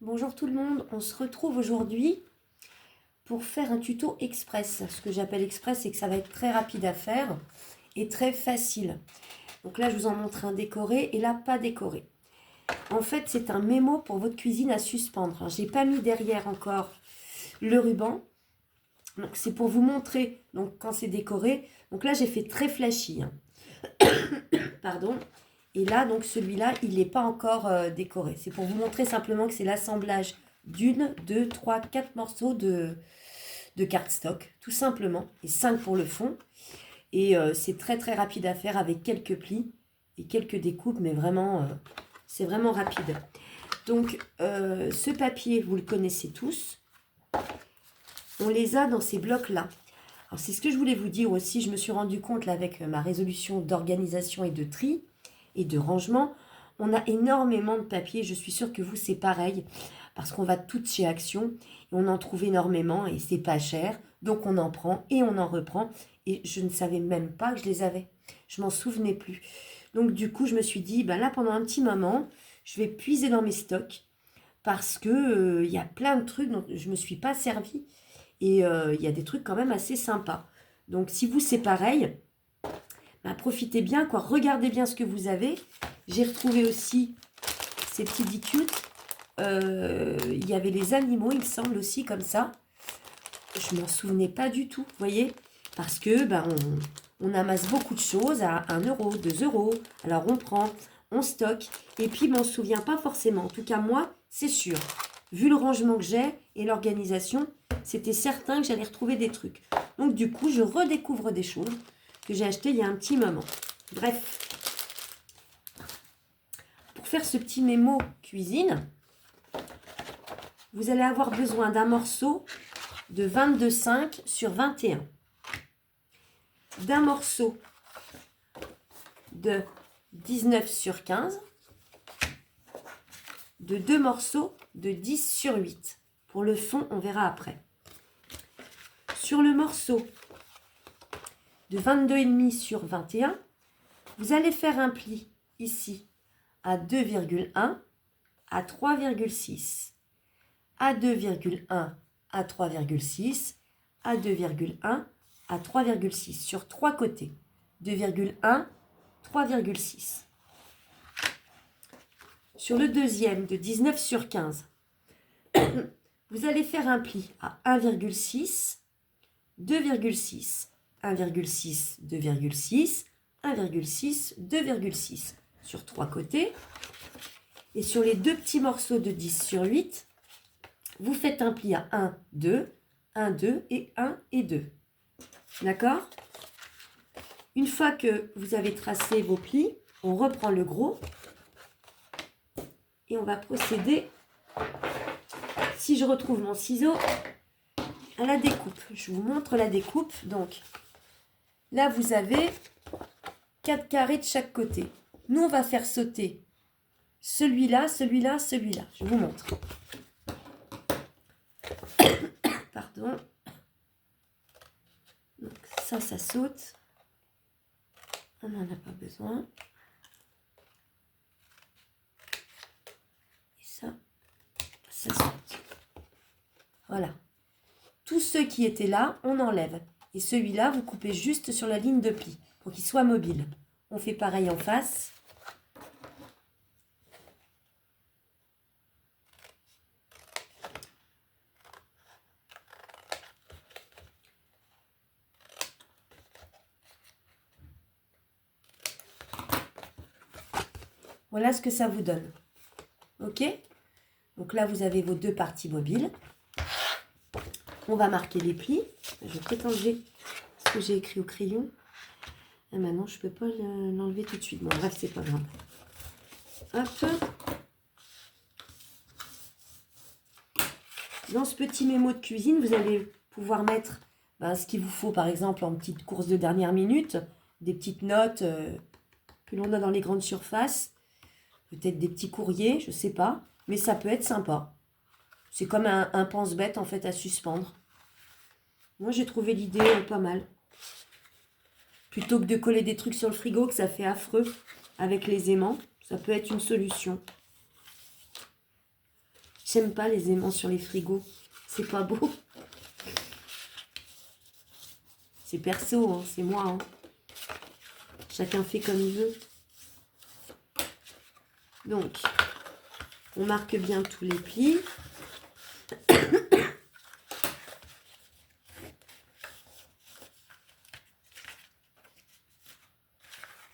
Bonjour tout le monde, on se retrouve aujourd'hui pour faire un tuto express. Ce que j'appelle express, c'est que ça va être très rapide à faire et très facile. Donc là, je vous en montre un décoré et là, pas décoré. En fait, c'est un mémo pour votre cuisine à suspendre. Je n'ai pas mis derrière encore le ruban. Donc c'est pour vous montrer donc, quand c'est décoré. Donc là, j'ai fait très flashy. Pardon. Et là, donc celui-là, il n'est pas encore décoré. C'est pour vous montrer simplement que c'est l'assemblage d'une, deux, trois, quatre morceaux de cardstock, tout simplement. Et 5 pour le fond. Et c'est très très rapide à faire avec quelques plis et quelques découpes, mais vraiment, c'est vraiment rapide. Donc, ce papier, vous le connaissez tous. On les a dans ces blocs-là. Alors, c'est ce que je voulais vous dire aussi. Je me suis rendu compte là avec ma résolution d'organisation et de tri et de rangement. On a énormément de papier. Je suis sûre que vous, c'est pareil. Parce qu'on va toutes chez Action. Et on en trouve énormément et c'est pas cher. Donc, on en prend et on en reprend. Et je ne savais même pas que je les avais. Je m'en souvenais plus. Donc, du coup, je me suis dit, ben là, pendant un petit moment, je vais puiser dans mes stocks. Parce que y a plein de trucs dont je ne me suis pas servie. Et il y a des trucs quand même assez sympas. Donc si vous c'est pareil, bah, profitez bien, quoi. Regardez bien ce que vous avez. J'ai retrouvé aussi ces petits dicutes. Il y avait les animaux, il me semble aussi, comme ça. Je m'en souvenais pas du tout, vous voyez. Parce que on amasse beaucoup de choses à 1 euro, 2 euros. Alors on prend, on stocke. Et puis, on ne se souvient pas forcément. En tout cas, moi, c'est sûr. Vu le rangement que j'ai et l'organisation, c'était certain que j'allais retrouver des trucs. Donc, du coup, je redécouvre des choses que j'ai achetées il y a un petit moment. Bref. Pour faire ce petit mémo cuisine, vous allez avoir besoin d'un morceau de 22,5 sur 21. D'un morceau de 19 sur 15. De 2 morceaux de 10 sur 8. Pour le fond, on verra après. Sur le morceau de 22,5 sur 21, vous allez faire un pli ici à 2,1 à 3,6, à 2,1 à 3,6, à 2,1 à 3,6 sur 3 côtés. 2,1, 3,6. Sur le deuxième de 19 sur 15, vous allez faire un pli à 1,6, 2,6, 1,6, 2,6, 1,6, 2,6 sur 3 côtés. Et sur les deux petits morceaux de 10 sur 8, vous faites un pli à 1, 2, 1, 2 et 1 et 2. D'accord? Une fois que vous avez tracé vos plis, on reprend le gros et on va procéder, si je retrouve mon ciseau, à la découpe. Je vous montre la découpe. Donc, là, vous avez 4 carrés de chaque côté. Nous, on va faire sauter celui-là, celui-là, celui-là. Je vous montre. Pardon. Donc, ça saute. On n'en a pas besoin. Et ça saute. Voilà. Tous ceux qui étaient là, on enlève. Et celui-là, vous coupez juste sur la ligne de pli pour qu'il soit mobile. On fait pareil en face. Voilà ce que ça vous donne. Ok? Donc là, vous avez vos deux parties mobiles. On va marquer les plis. Je vais peut-être enlever ce que j'ai écrit au crayon. Et maintenant, je ne peux pas l'enlever tout de suite. Bon, bref, c'est pas grave. Hop. Dans ce petit mémo de cuisine, vous allez pouvoir mettre ce qu'il vous faut, par exemple, en petite course de dernière minute, des petites notes que l'on a dans les grandes surfaces, peut-être des petits courriers, je ne sais pas, mais ça peut être sympa. C'est comme un pense-bête, en fait, à suspendre. Moi, j'ai trouvé l'idée pas mal. Plutôt que de coller des trucs sur le frigo, que ça fait affreux avec les aimants, ça peut être une solution. J'aime pas les aimants sur les frigos. C'est pas beau. C'est perso, hein, c'est moi. Hein. Chacun fait comme il veut. Donc, on marque bien tous les plis.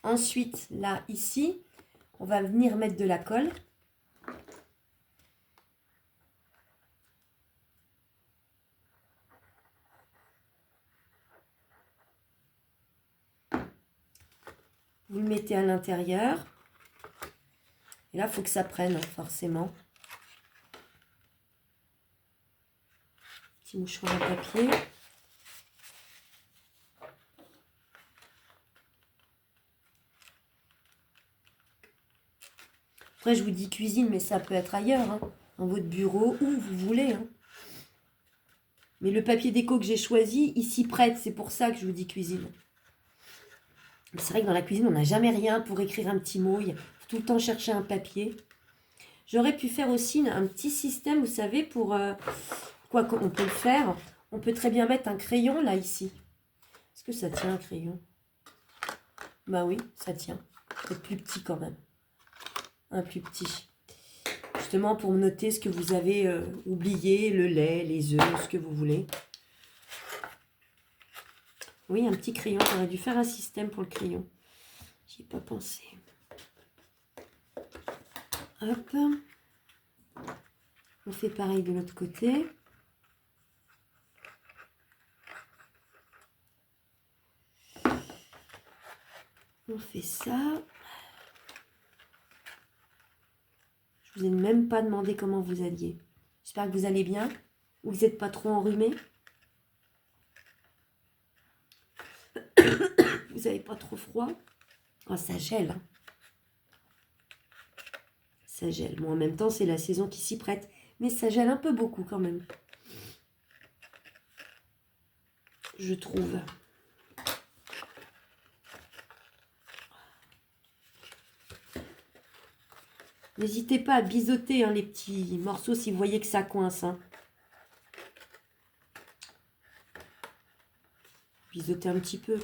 Ensuite, là, ici, on va venir mettre de la colle. Vous le mettez à l'intérieur. Et là, il faut que ça prenne, forcément. Petit mouchoir à papier. Après, je vous dis cuisine, mais ça peut être ailleurs, hein, dans votre bureau, où vous voulez. Hein. Mais le papier déco que j'ai choisi, il s'y prête. C'est pour ça que je vous dis cuisine. C'est vrai que dans la cuisine, on n'a jamais rien pour écrire un petit mot. Il faut tout le temps chercher un papier. J'aurais pu faire aussi un petit système, vous savez, pour... quoi qu'on peut le faire. On peut très bien mettre un crayon, là, ici. Est-ce que ça tient, un crayon? Bah oui, ça tient. C'est plus petit quand même. Un plus petit. Justement, pour noter ce que vous avez oublié, le lait, les œufs, ce que vous voulez. Oui, un petit crayon. J'aurais dû faire un système pour le crayon. J'y ai pas pensé. Hop. On fait pareil de l'autre côté. On fait ça. Je vous ai même pas demandé comment vous alliez. J'espère que vous allez bien. Ou vous n'êtes pas trop enrhumé. Vous n'avez pas trop froid. Oh, ça gèle. Hein. Ça gèle. Bon, en même temps, c'est la saison qui s'y prête. Mais ça gèle un peu beaucoup quand même. Je trouve. N'hésitez pas à biseauter hein, les petits morceaux si vous voyez que ça coince. Hein. Biseauter un petit peu.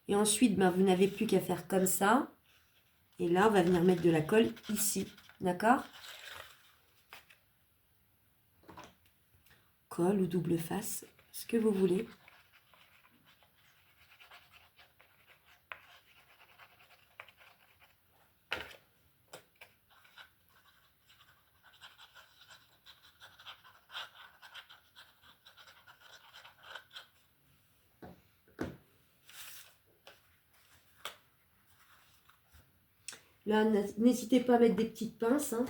Et ensuite, ben, vous n'avez plus qu'à faire comme ça. Et là, on va venir mettre de la colle ici. D'accord? Colle ou double face, ce que vous voulez. Là, n'hésitez pas à mettre des petites pinces. Hein.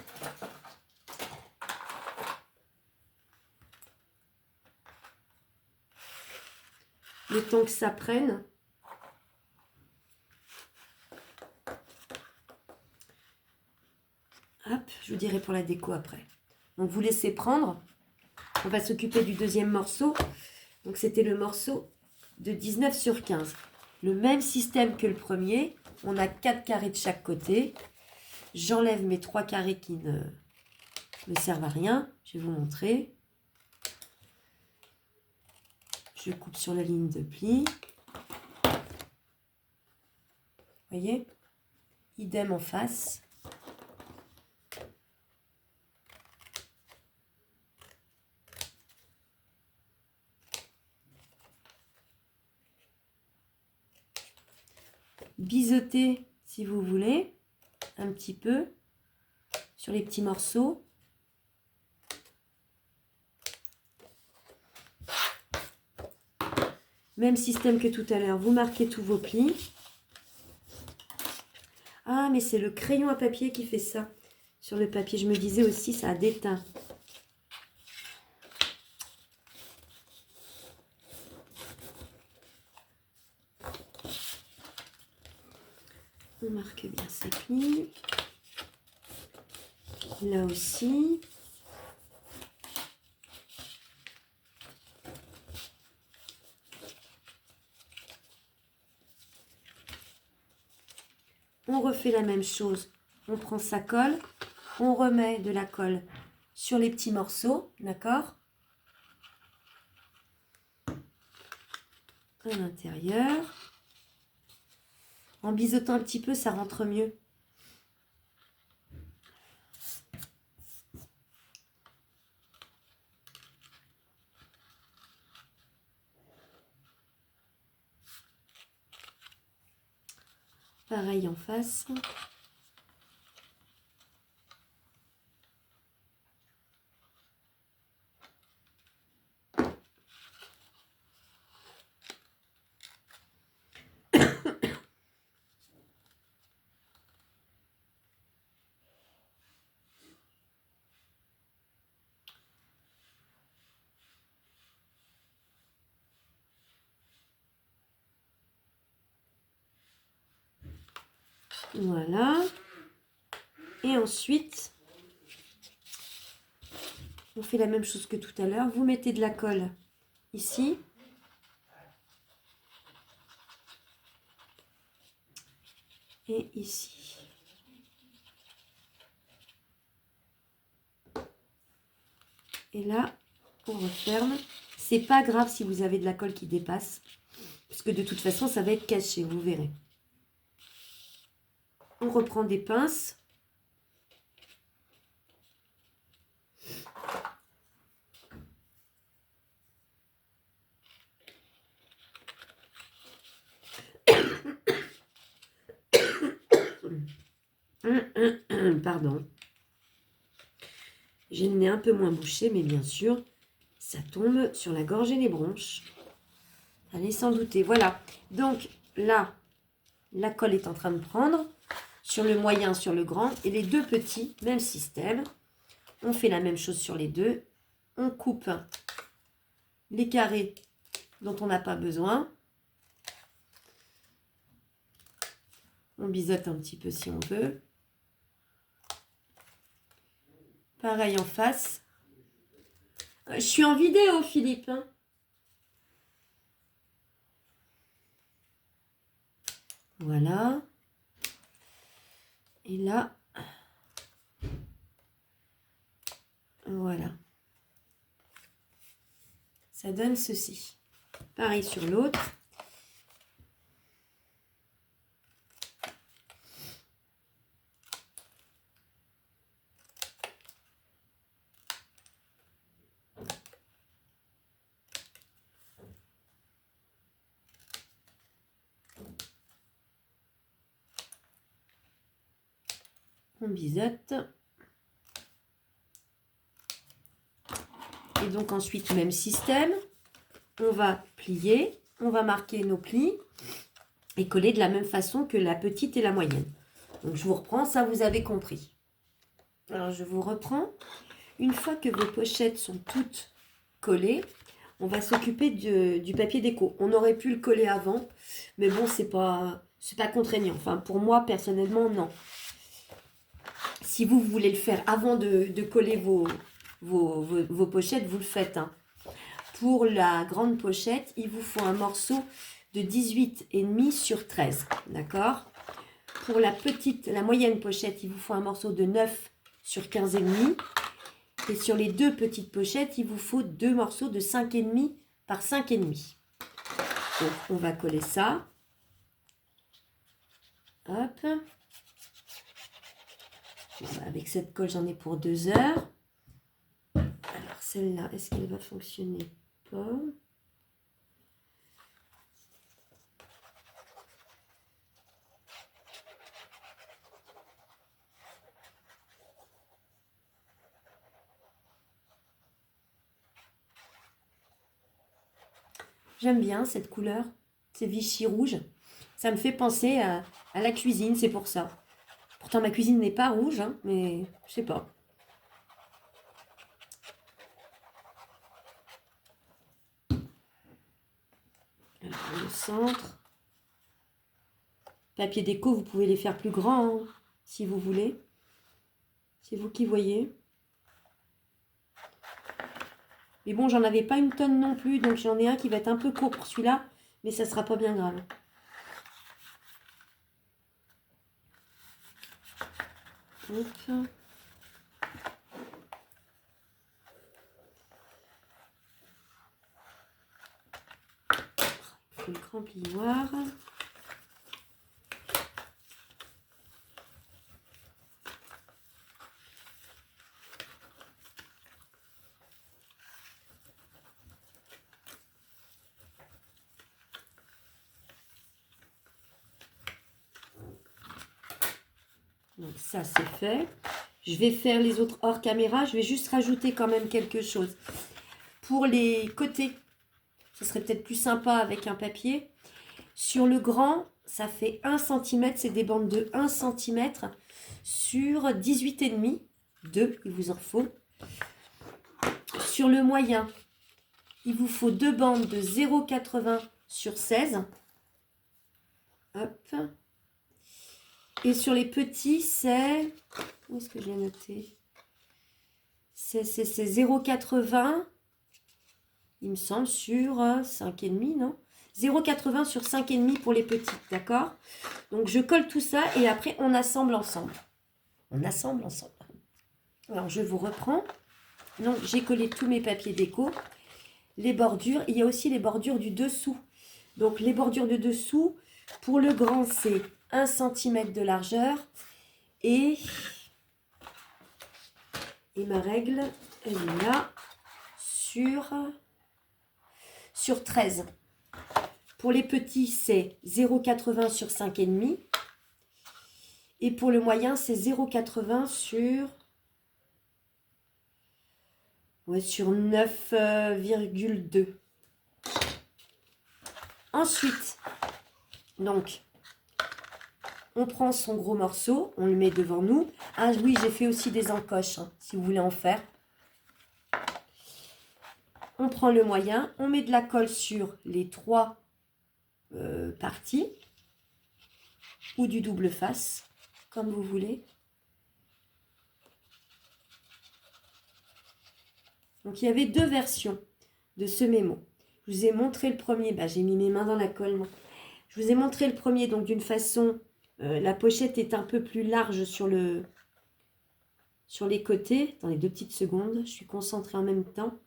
Le temps que ça prenne. Hop, je vous dirai pour la déco après. Donc, vous laissez prendre. On va s'occuper du deuxième morceau. Donc, c'était le morceau de 19 sur 15. Le même système que le premier. On a 4 carrés de chaque côté. J'enlève mes 3 carrés qui ne me servent à rien. Je vais vous montrer. Je coupe sur la ligne de pli. Voyez? Idem en face. Biseauter si vous voulez, un petit peu, sur les petits morceaux. Même système que tout à l'heure, vous marquez tous vos plis. Ah, mais c'est le crayon à papier qui fait ça. Sur le papier, je me disais aussi, ça a déteint. On marque bien ses plis. Là aussi. On refait la même chose. On prend sa colle, on remet de la colle sur les petits morceaux, d'accord? À l'intérieur. En biseautant un petit peu, ça rentre mieux. Pareil en face. Voilà. Et ensuite, on fait la même chose que tout à l'heure. Vous mettez de la colle ici. Et ici. Et là, on referme. C'est pas grave si vous avez de la colle qui dépasse, puisque de toute façon, ça va être caché, vous verrez. On reprend des pinces. Pardon. J'ai le nez un peu moins bouché, mais bien sûr, ça tombe sur la gorge et les bronches. Allez, sans douter. Voilà. Donc là, la colle est en train de prendre sur le moyen, sur le grand. Et les deux petits, même système. On fait la même chose sur les deux. On coupe les carrés dont on n'a pas besoin. On biseaute un petit peu si on veut. Pareil en face. Je suis en vidéo, Philippe. Hein. Voilà. Et là, voilà. Ça donne ceci. Pareil sur l'autre. On biseute. Et donc ensuite, même système. On va plier. On va marquer nos plis. Et coller de la même façon que la petite et la moyenne. Donc je vous reprends, ça vous avez compris. Alors je vous reprends. Une fois que vos pochettes sont toutes collées, on va s'occuper du papier déco. On aurait pu le coller avant, mais bon, c'est pas contraignant. Enfin, pour moi, personnellement, non. Si vous voulez le faire avant de coller vos pochettes, vous le faites. Hein. Pour la grande pochette, il vous faut un morceau de 18,5 sur 13. D'accord? Pour la moyenne pochette, il vous faut un morceau de 9 sur 15,5. Et sur les deux petites pochettes, il vous faut deux morceaux de 5,5 par 5,5. Donc, on va coller ça. Hop. Avec cette colle, j'en ai pour 2 heures. Alors, celle-là, est-ce qu'elle va fonctionner? Pas. J'aime bien cette couleur, c'est Vichy rouge. Ça me fait penser à la cuisine, c'est pour ça. Pourtant, ma cuisine n'est pas rouge, hein, mais je sais pas. Alors, le centre. Papier déco, vous pouvez les faire plus grands, hein, si vous voulez. C'est vous qui voyez. Mais bon, j'en avais pas une tonne non plus, donc j'en ai un qui va être un peu court pour celui-là, mais ça sera pas bien grave. Hop. Il faut le grand plioir. Donc ça c'est fait. Je vais faire les autres hors caméra. Je vais juste rajouter quand même quelque chose. Pour les côtés, ce serait peut-être plus sympa avec un papier. Sur le grand, ça fait 1 cm. C'est des bandes de 1 cm sur 18,5. 2, il vous en faut. Sur le moyen, il vous faut 2 bandes de 0,80 sur 16. Hop. Et sur les petits, c'est... Où est-ce que j'ai noté? C'est 0,80, il me semble, sur 5,5, non? 0,80 sur 5,5 pour les petits, d'accord? Donc, je colle tout ça et après, on assemble ensemble. On assemble ensemble. Alors, je vous reprends. Donc, j'ai collé tous mes papiers déco. Les bordures. Il y a aussi les bordures du dessous. Donc, les bordures de dessous, pour le grand, c'est 1 cm de largeur. Et ma règle, elle est là, sur 13. Pour les petits, c'est 0,80 sur 5,5. Et pour le moyen, c'est 0,80 sur 9,2. Ensuite, donc, on prend son gros morceau, on le met devant nous. Ah oui, j'ai fait aussi des encoches, hein, si vous voulez en faire. On prend le moyen, on met de la colle sur les 3 parties ou du double face, comme vous voulez. Donc, il y avait 2 versions de ce mémo. Je vous ai montré le premier, j'ai mis mes mains dans la colle. Moi. Je vous ai montré le premier, donc d'une façon, la pochette est un peu plus large sur les côtés. Attendez 2 petites secondes, je suis concentrée en même temps.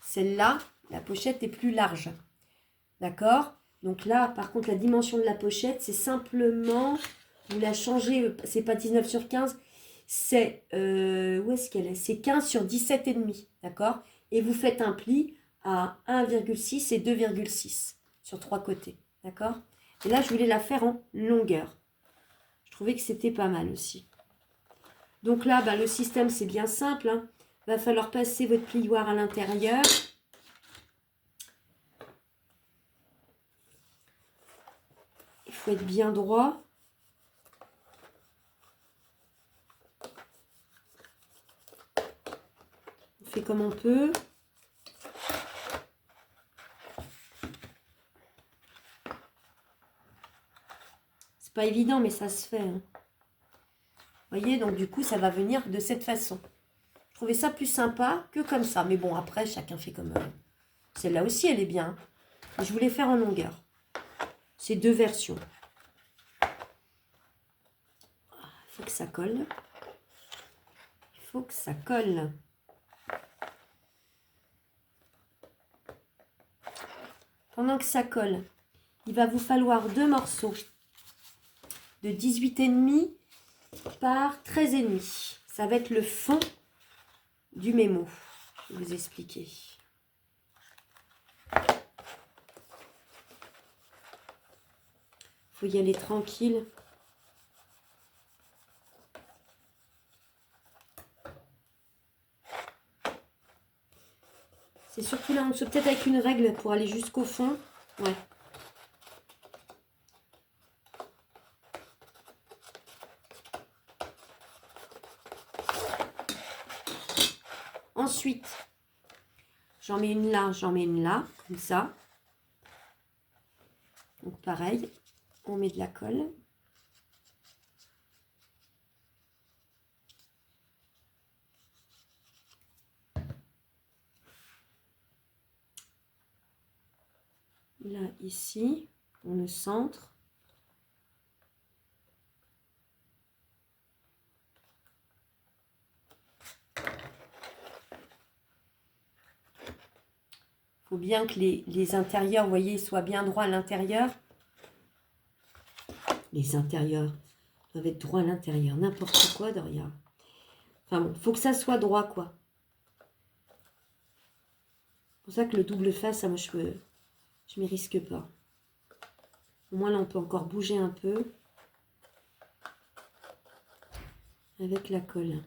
Celle-là, la pochette est plus large. D'accord? Donc là, par contre, la dimension de la pochette, c'est simplement, vous la changez, c'est pas 19 sur 15, c'est, où est-ce qu'elle est? C'est 15 sur 17,5, d'accord? Et vous faites un pli à 1,6 et 2,6 sur 3 côtés, d'accord? Et là, je voulais la faire en longueur. Je trouvais que c'était pas mal aussi. Donc là, le système, c'est bien simple, hein. Va falloir passer votre plioir à l'intérieur. Il faut être bien droit. On fait comme on peut. C'est pas évident, mais ça se fait. Hein. Vous voyez, donc du coup, ça va venir de cette façon. Je trouvais ça plus sympa que comme ça. Mais bon, après, chacun fait comme... Celle-là aussi, elle est bien. Et je voulais faire en longueur. C'est 2 versions. Il faut que ça colle. Il faut que ça colle. Pendant que ça colle, il va vous falloir 2 morceaux de 18,5 par 13,5. Ça va être le fond du mémo. Je vais vous expliquer. Il faut y aller tranquille. C'est surtout là en dessous, peut-être avec une règle pour aller jusqu'au fond. Ouais. Ensuite, j'en mets une là, comme ça. Donc pareil, on met de la colle. Là, ici, on le centre. faut bien que les intérieurs, vous voyez, soient bien droits à l'intérieur. Les intérieurs doivent être droits à l'intérieur. N'importe quoi, Doria. Enfin bon, faut que ça soit droit, quoi. C'est pour ça que le double face, ça, moi, je m'y risque pas. Au moins, là, on peut encore bouger un peu avec la colle.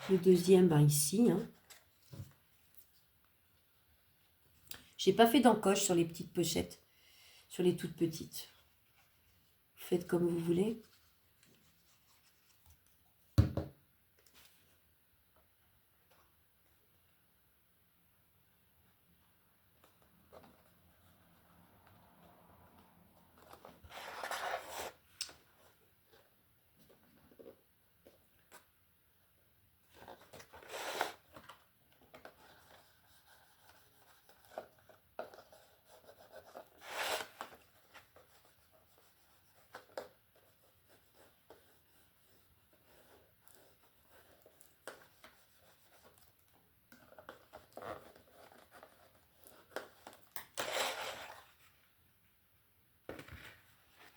Le deuxième, ben ici. Hein. J'ai pas fait d'encoche sur les petites pochettes, sur les toutes petites. Vous faites comme vous voulez.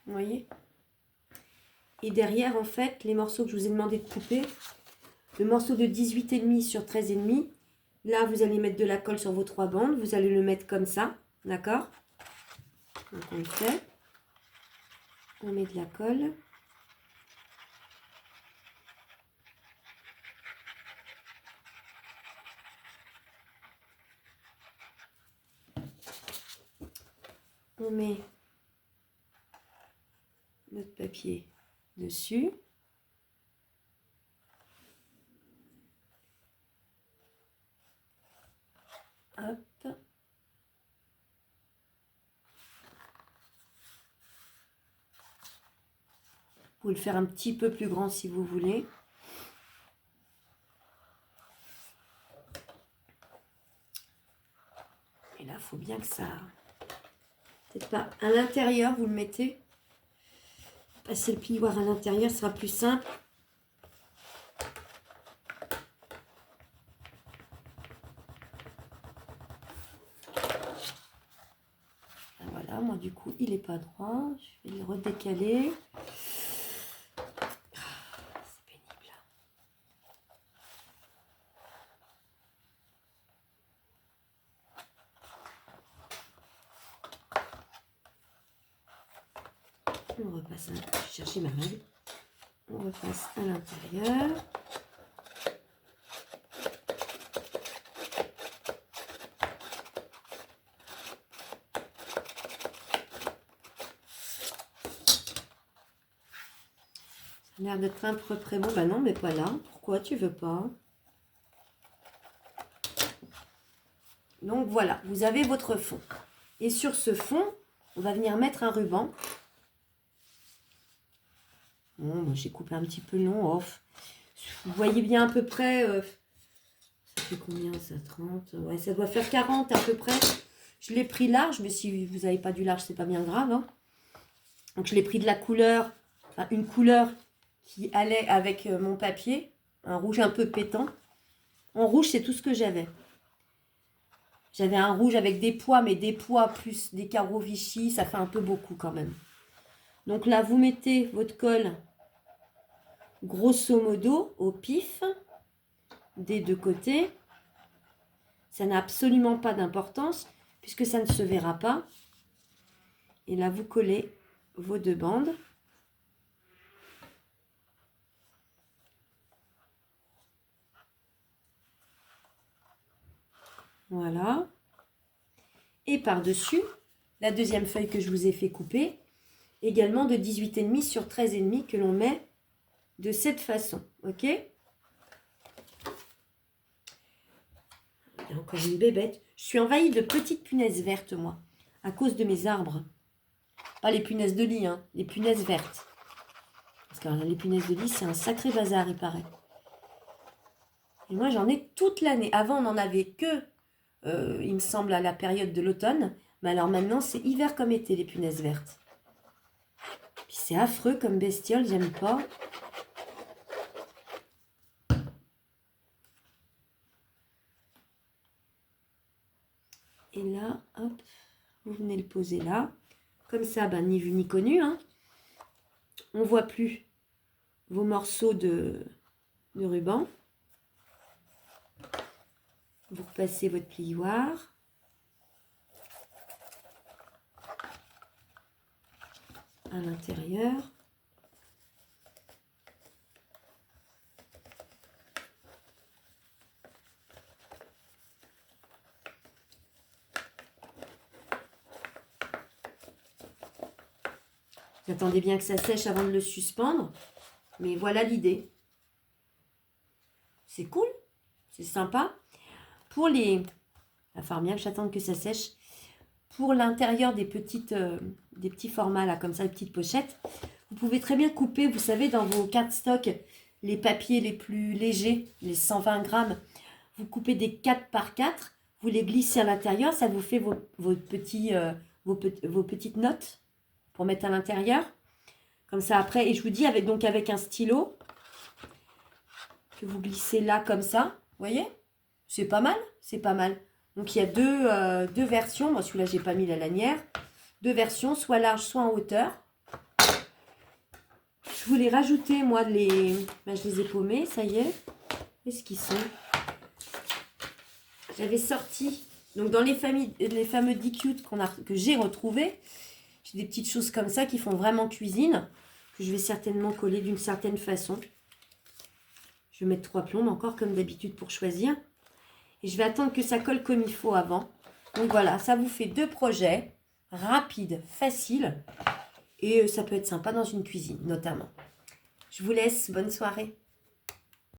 Vous voyez? Et derrière, en fait, les morceaux que je vous ai demandé de couper, le morceau de 18,5 sur 13,5, là, vous allez mettre de la colle sur vos 3 bandes. Vous allez le mettre comme ça, d'accord? Donc, on le fait. On met de la colle. On met notre papier dessus. Hop. Vous pouvez le faire un petit peu plus grand si vous voulez. Et là, il faut bien que ça... Peut-être pas à l'intérieur, vous le mettez. Passer le plioir à l'intérieur, ce sera plus simple. Voilà, moi du coup, il n'est pas droit. Je vais le redécaler. C'est pénible. On repasse, je vais chercher ma main. On repasse à l'intérieur. Ça a l'air d'être un peu près bon. Bah non, mais pas là. Pourquoi tu veux pas? Donc voilà, vous avez votre fond. Et sur ce fond, on va venir mettre un ruban. Bon, moi j'ai coupé un petit peu long, off. Vous voyez bien à peu près, ça fait combien ça, 30? Ouais, ça doit faire 40 à peu près. Je l'ai pris large, mais si vous n'avez pas du large, c'est pas bien grave. Hein. Donc je l'ai pris de la couleur, enfin, une couleur qui allait avec mon papier, un rouge un peu pétant. En rouge, c'est tout ce que j'avais. J'avais un rouge avec des pois, mais des pois plus des carreaux Vichy, ça fait un peu beaucoup quand même. Donc là, vous mettez votre colle grosso modo au pif des deux côtés. Ça n'a absolument pas d'importance puisque ça ne se verra pas. Et là, vous collez vos deux bandes. Voilà. Et par-dessus, la deuxième feuille que je vous ai fait couper, également de 18,5 sur 13,5 que l'on met de cette façon. Ok? Il y a encore une bébête. Je suis envahie de petites punaises vertes, moi, à cause de mes arbres. Pas les punaises de lit, hein, les punaises vertes. Parce que les punaises de lit, c'est un sacré bazar, il paraît. Et moi, j'en ai toute l'année. Avant, on n'en avait que, il me semble, à la période de l'automne. Mais alors maintenant, c'est hiver comme été, les punaises vertes. Puis c'est affreux comme bestiole, j'aime pas. Et là, hop, vous venez le poser là. Comme ça, ben, ni vu ni connu. Hein. On ne voit plus vos morceaux de ruban. Vous repassez votre plioir. À l'intérieur. Vous attendez bien que ça sèche avant de le suspendre. Mais voilà l'idée. C'est cool. C'est sympa. Pour les... Il va falloir bien que j'attende que ça sèche. Pour l'intérieur des petits formats, là, comme ça, les petites pochettes, vous pouvez très bien couper, vous savez, dans vos cardstock, les papiers les plus légers, les 120 grammes. Vous coupez des 4 par 4, vous les glissez à l'intérieur, ça vous fait vos petites notes pour mettre à l'intérieur. Comme ça après, et je vous dis, avec un stylo, que vous glissez là comme ça, vous voyez? C'est pas mal, c'est pas mal. Donc il y a deux versions, moi celui-là j'ai pas mis la lanière, 2 versions, soit large, soit en hauteur. Je voulais rajouter moi je les ai paumés, ça y est. Qu'est-ce qu'ils sont? J'avais sorti, donc dans les fameux D-Cute que j'ai retrouvés, j'ai des petites choses comme ça qui font vraiment cuisine, que je vais certainement coller d'une certaine façon. Je vais mettre 3 plombes encore comme d'habitude pour choisir. Et je vais attendre que ça colle comme il faut avant. Donc voilà, ça vous fait 2 projets rapides, faciles. Et ça peut être sympa dans une cuisine, notamment. Je vous laisse, bonne soirée.